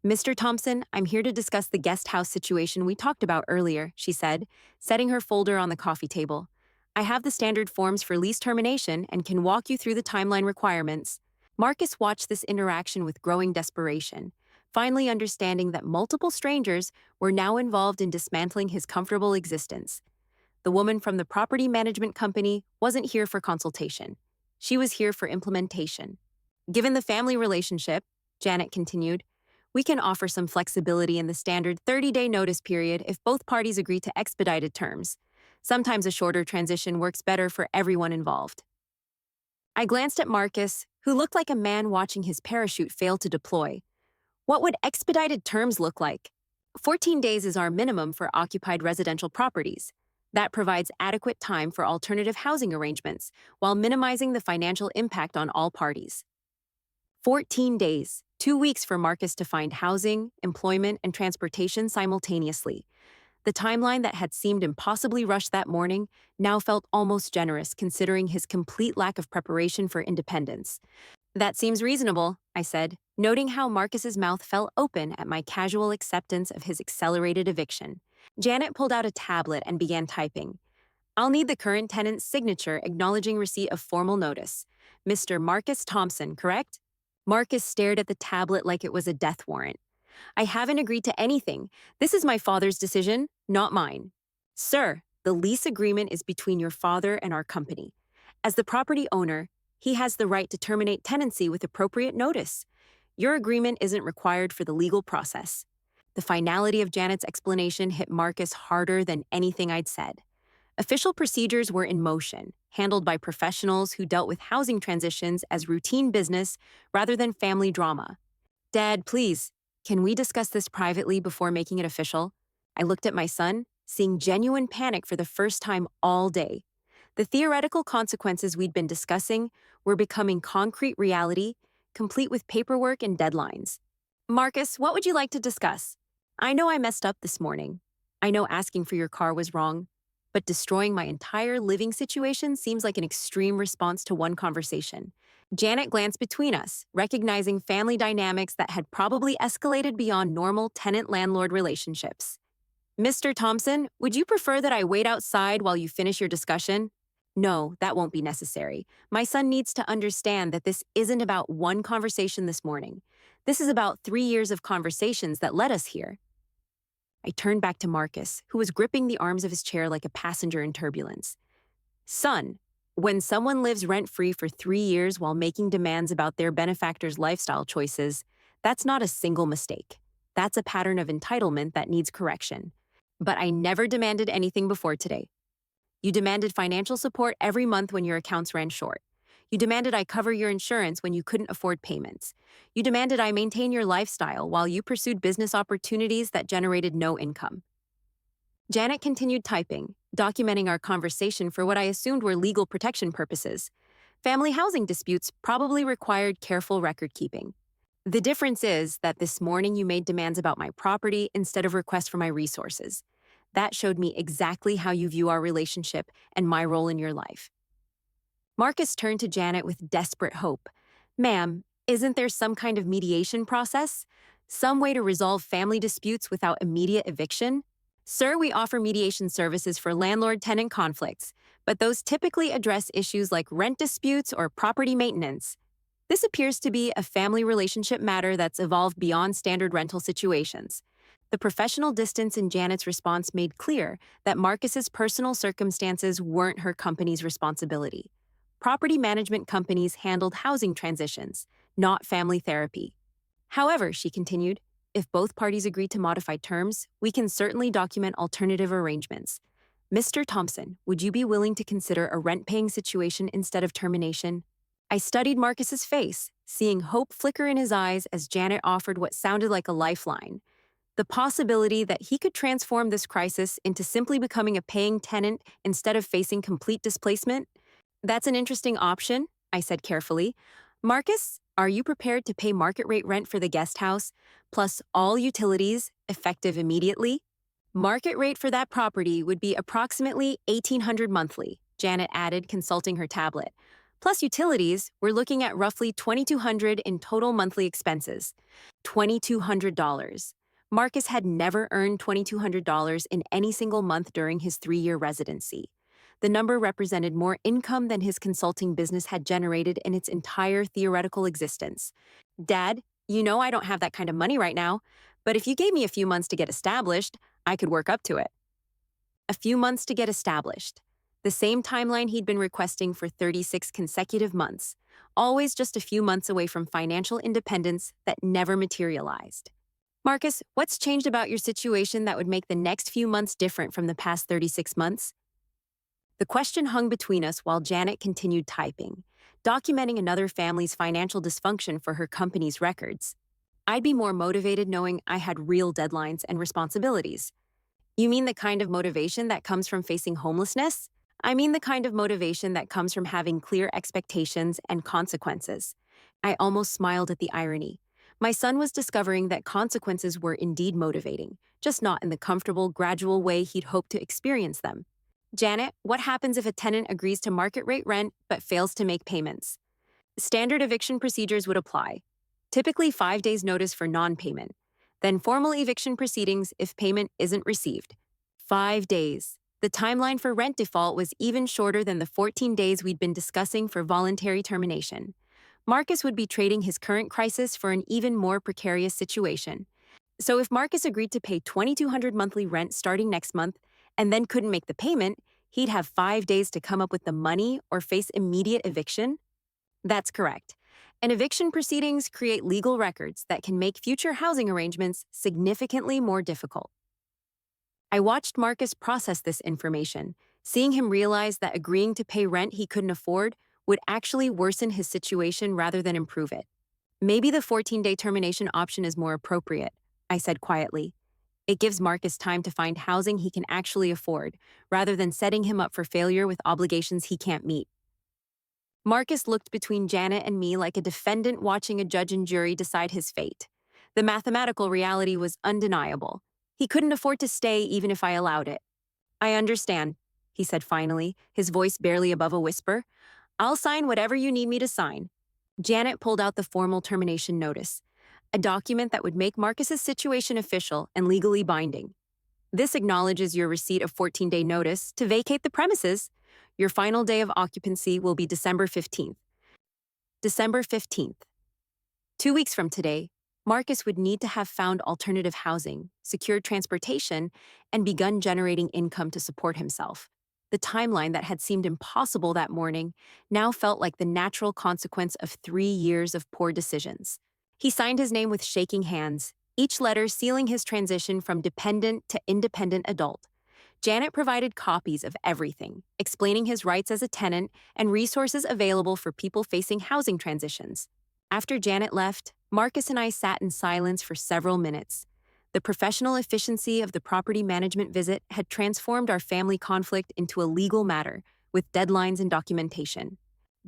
Mr. Thompson, I'm here to discuss the guest house situation we talked about earlier, she said, setting her folder on the coffee table. I have the standard forms for lease termination and can walk you through the timeline requirements. Marcus watched this interaction with growing desperation, finally understanding that multiple strangers were now involved in dismantling his comfortable existence. The woman from the property management company wasn't here for consultation. She was here for implementation. Given the family relationship, Janet continued, we can offer some flexibility in the standard 30-day notice period if both parties agree to expedited terms. Sometimes a shorter transition works better for everyone involved. I glanced at Marcus, who looked like a man watching his parachute fail to deploy. What would expedited terms look like? 14 days is our minimum for occupied residential properties. That provides adequate time for alternative housing arrangements while minimizing the financial impact on all parties. 14 days, 2 weeks for Marcus to find housing, employment, and transportation simultaneously. The timeline that had seemed impossibly rushed that morning now felt almost generous considering his complete lack of preparation for independence. That seems reasonable, I said, noting how Marcus's mouth fell open at my casual acceptance of his accelerated eviction. Janet pulled out a tablet and began typing. I'll need the current tenant's signature acknowledging receipt of formal notice. Mr. Marcus Thompson, correct? Marcus stared at the tablet like it was a death warrant. I haven't agreed to anything. This is my father's decision, not mine. Sir, the lease agreement is between your father and our company. As the property owner, he has the right to terminate tenancy with appropriate notice. Your agreement isn't required for the legal process. The finality of Janet's explanation hit Marcus harder than anything I'd said. Official procedures were in motion, handled by professionals who dealt with housing transitions as routine business rather than family drama. Dad, please, can we discuss this privately before making it official? I looked at my son, seeing genuine panic for the first time all day. The theoretical consequences we'd been discussing were becoming concrete reality, complete with paperwork and deadlines. Marcus, what would you like to discuss? I know I messed up this morning. I know asking for your car was wrong, but destroying my entire living situation seems like an extreme response to one conversation. Janet glanced between us, recognizing family dynamics that had probably escalated beyond normal tenant-landlord relationships. Mr. Thompson, would you prefer that I wait outside while you finish your discussion? No, that won't be necessary. My son needs to understand that this isn't about one conversation this morning. This is about 3 years of conversations that led us here. I turned back to Marcus, who was gripping the arms of his chair like a passenger in turbulence. Son, when someone lives rent-free for 3 years while making demands about their benefactor's lifestyle choices, that's not a single mistake. That's a pattern of entitlement that needs correction. But I never demanded anything before today. You demanded financial support every month when your accounts ran short. You demanded I cover your insurance when you couldn't afford payments. You demanded I maintain your lifestyle while you pursued business opportunities that generated no income. Janet continued typing, documenting our conversation for what I assumed were legal protection purposes. Family housing disputes probably required careful record-keeping. The difference is that this morning you made demands about my property instead of requests for my resources. That showed me exactly how you view our relationship and my role in your life. Marcus turned to Janet with desperate hope. Ma'am, isn't there some kind of mediation process? Some way to resolve family disputes without immediate eviction? Sir, we offer mediation services for landlord-tenant conflicts, but those typically address issues like rent disputes or property maintenance. This appears to be a family relationship matter that's evolved beyond standard rental situations. The professional distance in Janet's response made clear that Marcus's personal circumstances weren't her company's responsibility. Property management companies handled housing transitions, not family therapy. However, she continued, if both parties agree to modify terms, we can certainly document alternative arrangements. Mr. Thompson, would you be willing to consider a rent-paying situation instead of termination? I studied Marcus's face, seeing hope flicker in his eyes as Janet offered what sounded like a lifeline. The possibility that he could transform this crisis into simply becoming a paying tenant instead of facing complete displacement? That's an interesting option, I said carefully. Marcus, are you prepared to pay market rate rent for the guest house, plus all utilities, effective immediately? Market rate for that property would be approximately $1,800 monthly, Janet added, consulting her tablet. Plus utilities, we're looking at roughly $2,200 in total monthly expenses. $2,200. Marcus had never earned $2,200 in any single month during his 3-year residency. The number represented more income than his consulting business had generated in its entire theoretical existence. Dad, you know I don't have that kind of money right now, but if you gave me a few months to get established, I could work up to it. A few months to get established. The same timeline he'd been requesting for 36 consecutive months, always just a few months away from financial independence that never materialized. Marcus, what's changed about your situation that would make the next few months different from the past 36 months? The question hung between us while Janet continued typing, documenting another family's financial dysfunction for her company's records. I'd be more motivated knowing I had real deadlines and responsibilities. You mean the kind of motivation that comes from facing homelessness? I mean the kind of motivation that comes from having clear expectations and consequences. I almost smiled at the irony. My son was discovering that consequences were indeed motivating, just not in the comfortable, gradual way he'd hoped to experience them. Janet, what happens if a tenant agrees to market rate rent but fails to make payments? Standard eviction procedures would apply. Typically 5 days notice for non-payment, then formal eviction proceedings if payment isn't received. 5 days. The timeline for rent default was even shorter than the 14 days we'd been discussing for voluntary termination. Marcus would be trading his current crisis for an even more precarious situation. So if Marcus agreed to pay $2,200 monthly rent starting next month and then couldn't make the payment, he'd have 5 days to come up with the money or face immediate eviction? That's correct. And eviction proceedings create legal records that can make future housing arrangements significantly more difficult. I watched Marcus process this information, seeing him realize that agreeing to pay rent he couldn't afford would actually worsen his situation rather than improve it. Maybe the 14-day termination option is more appropriate, I said quietly. It gives Marcus time to find housing he can actually afford, rather than setting him up for failure with obligations he can't meet. Marcus looked between Janet and me like a defendant watching a judge and jury decide his fate. The mathematical reality was undeniable. He couldn't afford to stay even if I allowed it. I understand, he said finally, his voice barely above a whisper. I'll sign whatever you need me to sign. Janet pulled out the formal termination notice, a document that would make Marcus's situation official and legally binding. This acknowledges your receipt of 14-day notice to vacate the premises. Your final day of occupancy will be December 15th. December 15th. 2 weeks from today, Marcus would need to have found alternative housing, secured transportation, and begun generating income to support himself. The timeline that had seemed impossible that morning now felt like the natural consequence of 3 years of poor decisions. He signed his name with shaking hands, each letter sealing his transition from dependent to independent adult. Janet provided copies of everything, explaining his rights as a tenant and resources available for people facing housing transitions. After Janet left, Marcus and I sat in silence for several minutes. The professional efficiency of the property management visit had transformed our family conflict into a legal matter, with deadlines and documentation.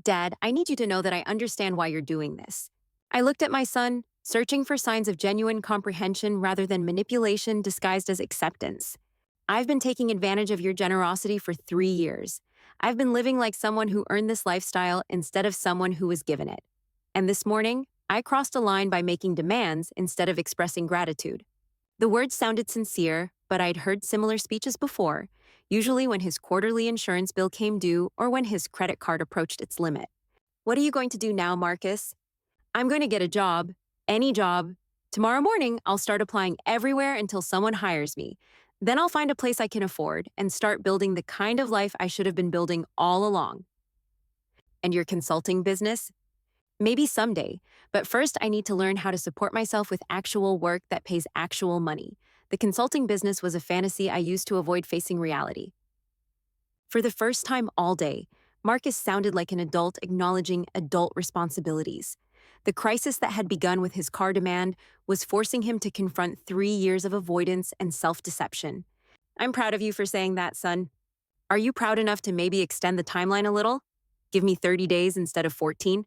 Dad, I need you to know that I understand why you're doing this. I looked at my son, searching for signs of genuine comprehension rather than manipulation disguised as acceptance. I've been taking advantage of your generosity for 3 years. I've been living like someone who earned this lifestyle instead of someone who was given it. And this morning, I crossed a line by making demands instead of expressing gratitude. The words sounded sincere, but I'd heard similar speeches before, usually when his quarterly insurance bill came due or when his credit card approached its limit. What are you going to do now, Marcus? I'm going to get a job, any job. Tomorrow morning, I'll start applying everywhere until someone hires me. Then I'll find a place I can afford and start building the kind of life I should have been building all along. And your consulting business? Maybe someday, but first I need to learn how to support myself with actual work that pays actual money. The consulting business was a fantasy I used to avoid facing reality. For the first time all day, Marcus sounded like an adult acknowledging adult responsibilities. The crisis that had begun with his car demand was forcing him to confront 3 years of avoidance and self-deception. I'm proud of you for saying that, son. Are you proud enough to maybe extend the timeline a little? Give me 30 days instead of 14?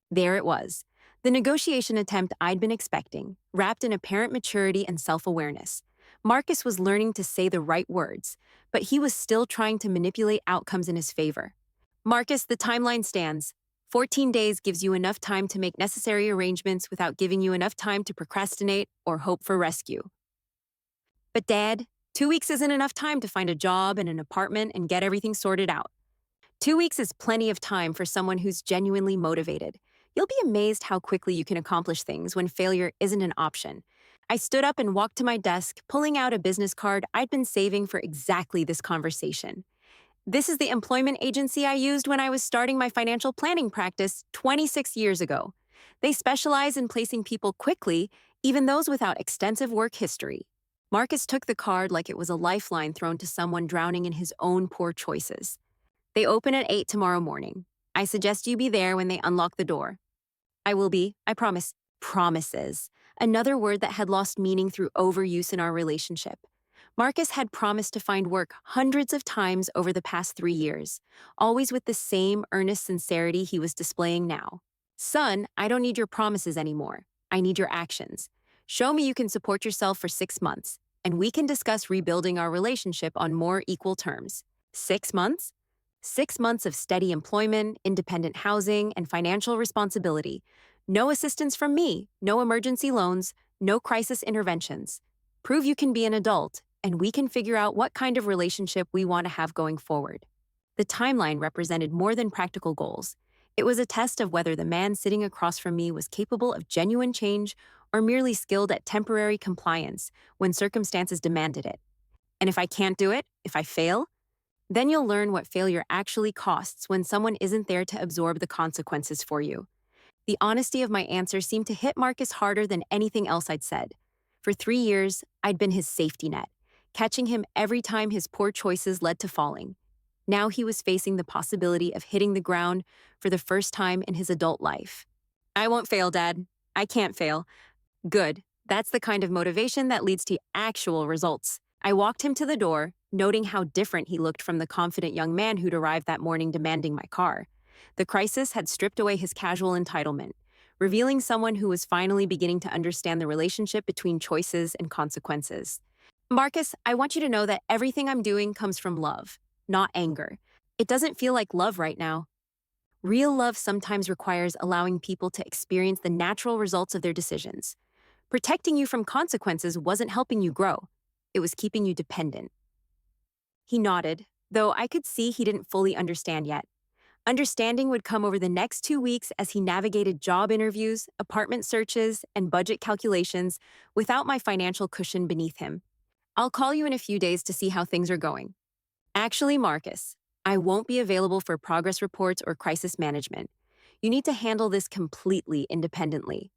There it was, the negotiation attempt I'd been expecting, wrapped in apparent maturity and self-awareness. Marcus was learning to say the right words, but he was still trying to manipulate outcomes in his favor. Marcus, the timeline stands. 14 days gives you enough time to make necessary arrangements without giving you enough time to procrastinate or hope for rescue. But Dad, 2 weeks isn't enough time to find a job and an apartment and get everything sorted out. 2 weeks is plenty of time for someone who's genuinely motivated. You'll be amazed how quickly you can accomplish things when failure isn't an option. I stood up and walked to my desk, pulling out a business card I'd been saving for exactly this conversation. This is the employment agency I used when I was starting my financial planning practice 26 years ago. They specialize in placing people quickly, even those without extensive work history. Marcus took the card like it was a lifeline thrown to someone drowning in his own poor choices. They open at 8 tomorrow morning. I suggest you be there when they unlock the door. I will be, I promise. Promises. Another word that had lost meaning through overuse in our relationship. Marcus had promised to find work hundreds of times over the past 3 years, always with the same earnest sincerity he was displaying now. Son, I don't need your promises anymore. I need your actions. Show me you can support yourself for 6 months, and we can discuss rebuilding our relationship on more equal terms. 6 months? 6 months of steady employment, independent housing, and financial responsibility. No assistance from me, no emergency loans, no crisis interventions. Prove you can be an adult, and we can figure out what kind of relationship we want to have going forward. The timeline represented more than practical goals. It was a test of whether the man sitting across from me was capable of genuine change or merely skilled at temporary compliance when circumstances demanded it. And if I can't do it, if I fail, then you'll learn what failure actually costs when someone isn't there to absorb the consequences for you. The honesty of my answer seemed to hit Marcus harder than anything else I'd said. For 3 years, I'd been his safety net, catching him every time his poor choices led to falling. Now he was facing the possibility of hitting the ground for the first time in his adult life. I won't fail, Dad. I can't fail. Good. That's the kind of motivation that leads to actual results. I walked him to the door, noting how different he looked from the confident young man who'd arrived that morning demanding my car. The crisis had stripped away his casual entitlement, revealing someone who was finally beginning to understand the relationship between choices and consequences. Marcus, I want you to know that everything I'm doing comes from love, not anger. It doesn't feel like love right now. Real love sometimes requires allowing people to experience the natural results of their decisions. Protecting you from consequences wasn't helping you grow. It was keeping you dependent. He nodded, though I could see he didn't fully understand yet. Understanding would come over the next 2 weeks as he navigated job interviews, apartment searches, and budget calculations without my financial cushion beneath him. I'll call you in a few days to see how things are going. Actually, Marcus, I won't be available for progress reports or crisis management. You need to handle this completely independently.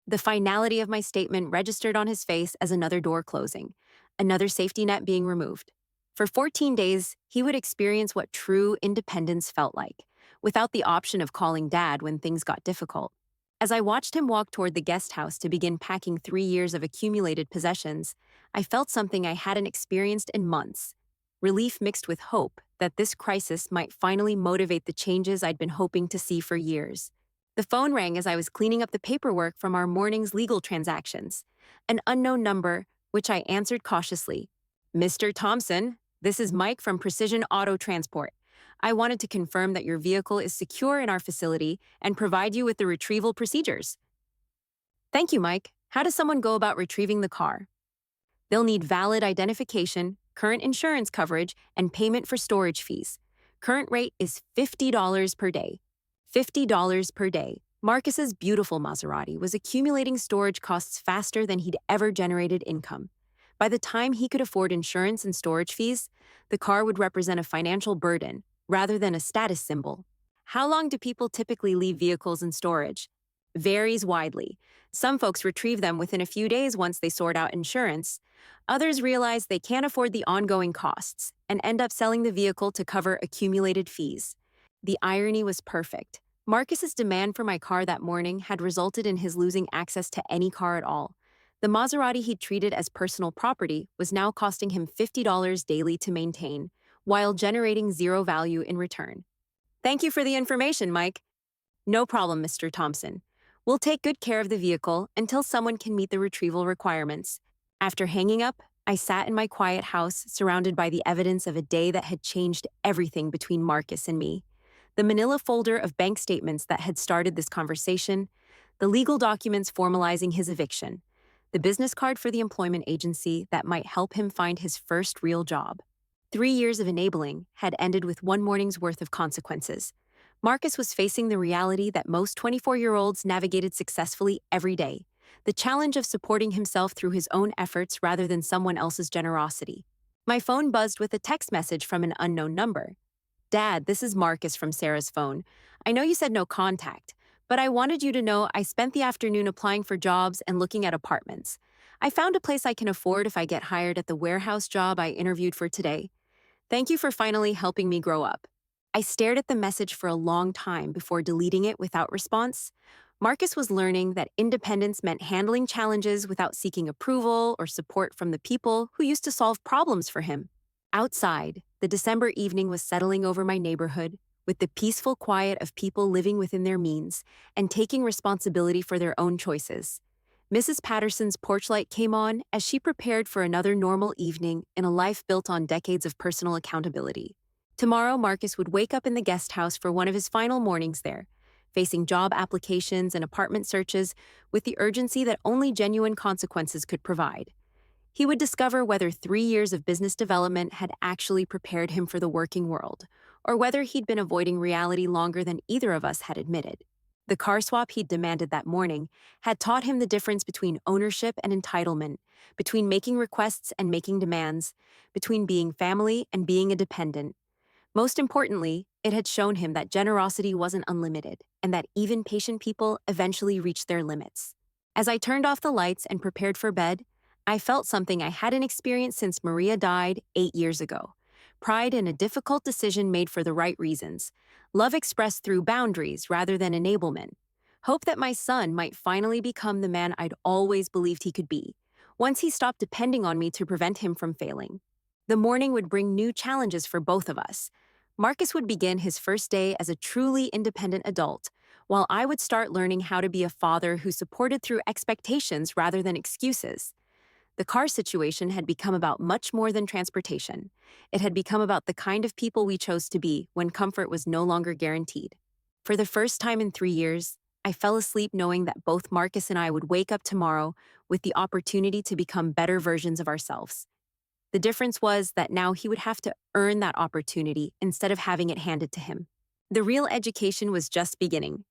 The finality of my statement registered on his face as another door closing, another safety net being removed. For 14 days, he would experience what true independence felt like, without the option of calling Dad when things got difficult. As I watched him walk toward the guest house to begin packing 3 years of accumulated possessions, I felt something I hadn't experienced in months. Relief mixed with hope that this crisis might finally motivate the changes I'd been hoping to see for years. The phone rang as I was cleaning up the paperwork from our morning's legal transactions. An unknown number, which I answered cautiously. Mr. Thompson, this is Mike from Precision Auto Transport. I wanted to confirm that your vehicle is secure in our facility and provide you with the retrieval procedures. Thank you, Mike. How does someone go about retrieving the car? They'll need valid identification, current insurance coverage, and payment for storage fees. Current rate is $50 per day. $50 per day. Marcus's beautiful Maserati was accumulating storage costs faster than he'd ever generated income. By the time he could afford insurance and storage fees, the car would represent a financial burden rather than a status symbol. How long do people typically leave vehicles in storage? Varies widely. Some folks retrieve them within a few days once they sort out insurance. Others realize they can't afford the ongoing costs and end up selling the vehicle to cover accumulated fees. The irony was perfect. Marcus's demand for my car that morning had resulted in his losing access to any car at all. The Maserati he'd treated as personal property was now costing him $50 daily to maintain, while generating zero value in return. Thank you for the information, Mike. No problem, Mr. Thompson. We'll take good care of the vehicle until someone can meet the retrieval requirements. After hanging up, I sat in my quiet house, surrounded by the evidence of a day that had changed everything between Marcus and me. The manila folder of bank statements that had started this conversation, the legal documents formalizing his eviction, the business card for the employment agency that might help him find his first real job. 3 years of enabling had ended with one morning's worth of consequences. Marcus was facing the reality that most 24-year-olds navigated successfully every day, the challenge of supporting himself through his own efforts rather than someone else's generosity. My phone buzzed with a text message from an unknown number. Dad, this is Marcus from Sarah's phone. I know you said no contact, but I wanted you to know I spent the afternoon applying for jobs and looking at apartments. I found a place I can afford if I get hired at the warehouse job I interviewed for today. Thank you for finally helping me grow up. I stared at the message for a long time before deleting it without response. Marcus was learning that independence meant handling challenges without seeking approval or support from the people who used to solve problems for him. Outside, the December evening was settling over my neighborhood, with the peaceful quiet of people living within their means and taking responsibility for their own choices. Mrs. Patterson's porch light came on as she prepared for another normal evening in a life built on decades of personal accountability. Tomorrow, Marcus would wake up in the guest house for one of his final mornings there. facing job applications and apartment searches with the urgency that only genuine consequences could provide. He would discover whether 3 years of business development had actually prepared him for the working world, or whether he'd been avoiding reality longer than either of us had admitted. The car swap he'd demanded that morning had taught him the difference between ownership and entitlement, between making requests and making demands, between being family and being a dependent. Most importantly, it had shown him that generosity wasn't unlimited, and that even patient people eventually reach their limits. As I turned off the lights and prepared for bed, I felt something I hadn't experienced since Maria died 8 years ago. Pride in a difficult decision made for the right reasons. Love expressed through boundaries rather than enablement. Hope that my son might finally become the man I'd always believed he could be, once he stopped depending on me to prevent him from failing. The morning would bring new challenges for both of us. Marcus would begin his first day as a truly independent adult, while I would start learning how to be a father who supported through expectations rather than excuses. The car situation had become about much more than transportation. It had become about the kind of people we chose to be when comfort was no longer guaranteed. For the first time in 3 years, I fell asleep knowing that both Marcus and I would wake up tomorrow with the opportunity to become better versions of ourselves. The difference was that now he would have to earn that opportunity instead of having it handed to him. The real education was just beginning.